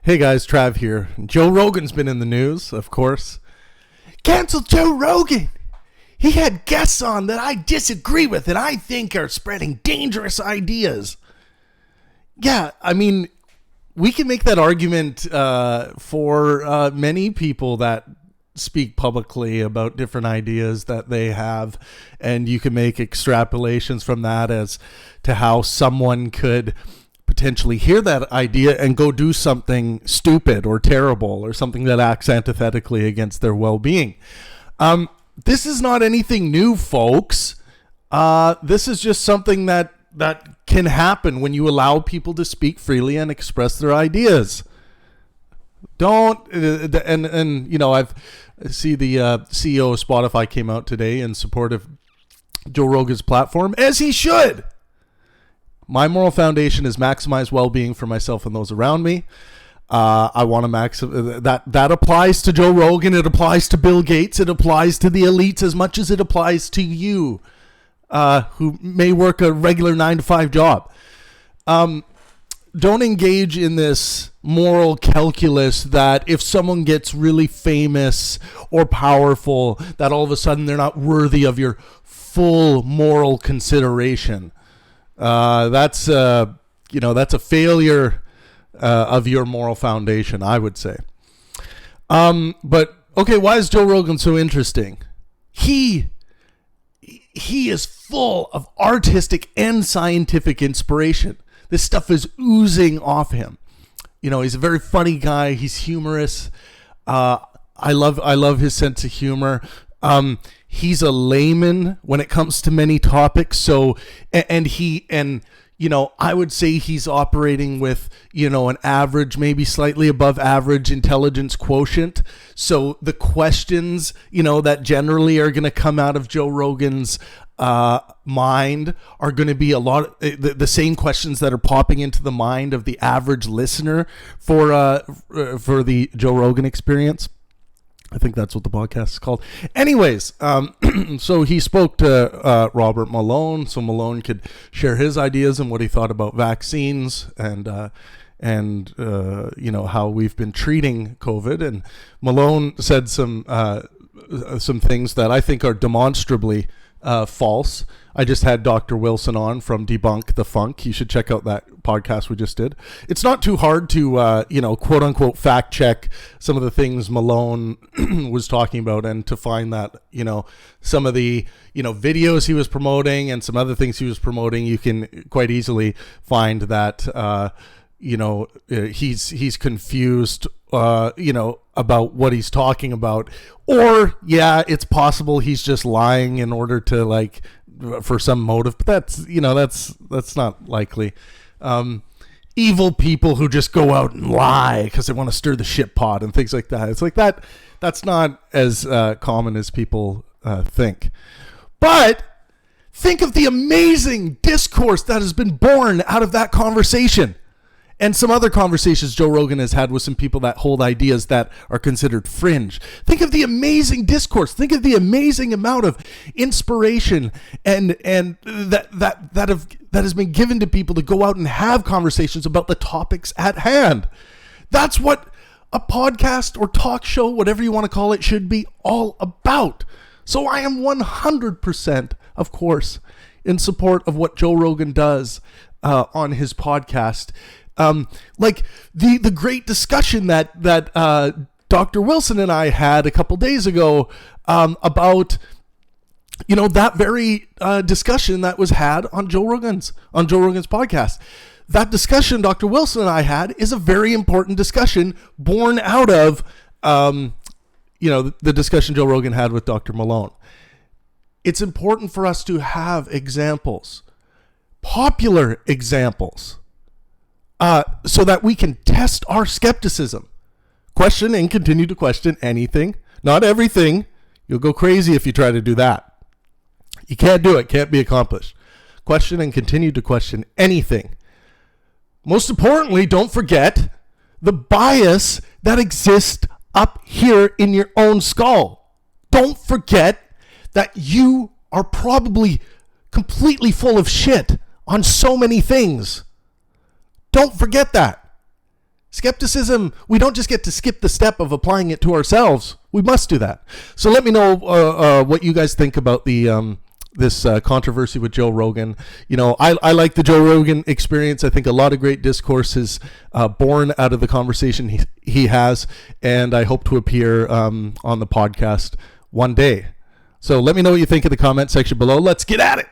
Hey guys, Trav here. Joe Rogan's been in the news, of course. Cancel Joe Rogan! He had guests on that I disagree with and I think are spreading dangerous ideas. Yeah, I mean, we can make that argument for many people that speak publicly about different ideas that they have, and you can make extrapolations from that as to how someone could potentially hear that idea and go do something stupid or terrible or something that acts antithetically against their well-being. This is not anything new, folks. This is just something that can happen when you allow people to speak freely and express their ideas. Don't and you know, I see the CEO of Spotify came out today in support of Joe Rogan's platform, as he should. My moral foundation is maximize well-being for myself and those around me. I want to that applies to Joe Rogan. It applies to Bill Gates. It applies to the elites as much as it applies to you, who may work a regular 9-to-5 job. Don't engage in this moral calculus that if someone gets really famous or powerful, that all of a sudden they're not worthy of your full moral consideration. That's a failure of your moral foundation, I would say. But okay, why is Joe Rogan so interesting? He is full of artistic and scientific inspiration. This stuff is oozing off him. You know, he's a very funny guy. He's humorous. I love his sense of humor. He's a layman when it comes to many topics. So, I would say he's operating with, an average, maybe slightly above average intelligence quotient. So the questions, that generally are going to come out of Joe Rogan's mind are going to be the same questions that are popping into the mind of the average listener for the Joe Rogan Experience. I think that's what the podcast is called. Anyways, so he spoke to Robert Malone, so Malone could share his ideas and what he thought about vaccines and how we've been treating COVID. And Malone said some things that I think are demonstrably false. I just had Dr. Wilson on from Debunk the Funk. You should check out that podcast we just did. It's not too hard to, quote unquote, fact check some of the things Malone was talking about, and to find that, some of the, videos he was promoting and some other things he was promoting, you can quite easily find that, he's confused, about what he's talking about. Or, yeah, it's possible he's just lying in order to, for some motive, but that's not likely. Evil people who just go out and lie because they want to stir the shit pot and things like that. It's like that's not as common as people think. But think of the amazing discourse that has been born out of that conversation. And some other conversations Joe Rogan has had with some people that hold ideas that are considered fringe. Think of the amazing discourse. Think of the amazing amount of inspiration and that has been given to people to go out and have conversations about the topics at hand. That's what a podcast or talk show, whatever you want to call it, should be all about. So I am 100%, of course, in support of what Joe Rogan does on his podcast. The great discussion that Dr. Wilson and I had a couple days ago about that very discussion that was had on Joe Rogan's podcast. That discussion Dr. Wilson and I had is a very important discussion born out of the discussion Joe Rogan had with Dr. Malone. It's important for us to have examples, popular examples, so that we can test our skepticism. Question and continue to question anything, not everything. You'll go crazy if you try to do that. You can't do it, can't be accomplished. Question and continue to question anything. Most importantly, don't forget the bias that exists up here in your own skull. Don't forget that you are probably completely full of shit on so many things. Don't forget that. Skepticism, we don't just get to skip the step of applying it to ourselves. We must do that. So let me know what you guys think about the this controversy with Joe Rogan. You know, I like the Joe Rogan experience. I think a lot of great discourse is born out of the conversation he has, and I hope to appear on the podcast one day. So let me know what you think in the comment section below. Let's get at it.